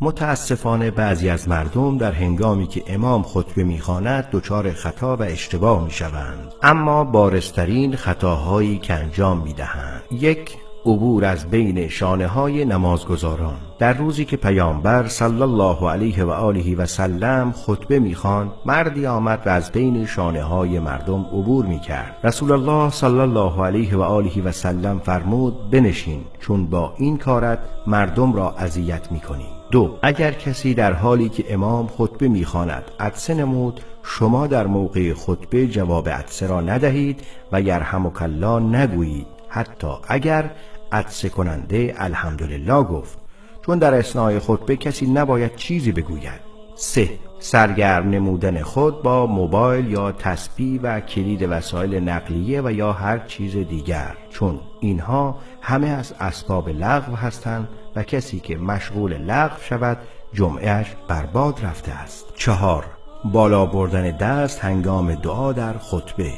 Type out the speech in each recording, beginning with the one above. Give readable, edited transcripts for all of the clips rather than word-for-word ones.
متاسفانه بعضی از مردم در هنگامی که امام خطبه می‌خواند دچار خطا و اشتباه می‌شوند، اما بارزترین خطاهایی که انجام می‌دهند: 1. عبور از بین شانه‌های نمازگزاران. در روزی که پیامبر صلی الله علیه و آله و سلم خطبه می‌خواند، مردی آمد و از بین شانه‌های مردم عبور می‌کرد. رسول الله صلی الله علیه و آله و سلم فرمود: بنشین، چون با این کارت مردم را اذیت می‌کنی. 2. اگر کسی در حالی که امام خطبه می‌خواند عطسه نمود، شما در موقع خطبه جواب عطسه را ندهید و یرحمک الله نگویید، حتی اگر عطسه کننده الحمدلله گفت، چون در اثناء خطبه کسی نباید چیزی بگوید. 3. سرگرم نمودن خود با موبایل یا تسبیح و کلید وسایل نقلیه و یا هر چیز دیگر، چون اینها همه از اسباب لغو هستند و کسی که مشغول لغو شود جمعهش برباد رفته است. 4. بالا بردن دست هنگام دعا در خطبه.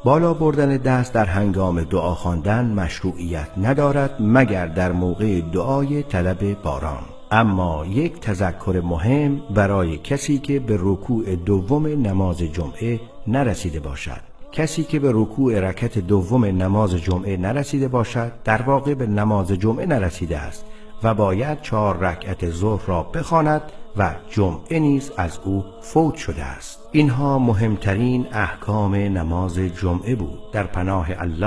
بالا بردن دست در هنگام دعا خواندن مشروعیت ندارد مگر در موقع دعای طلب باران. اما یک تذکر مهم برای کسی که به رکوع دوم نماز جمعه نرسیده باشد. کسی که به رکوع رکعت دوم نماز جمعه نرسیده باشد، در واقع به نماز جمعه نرسیده است و باید 4 رکعت ظهر را بخواند و جمعه نیز از او فوت شده است. اینها مهمترین احکام نماز جمعه بود. در پناه الله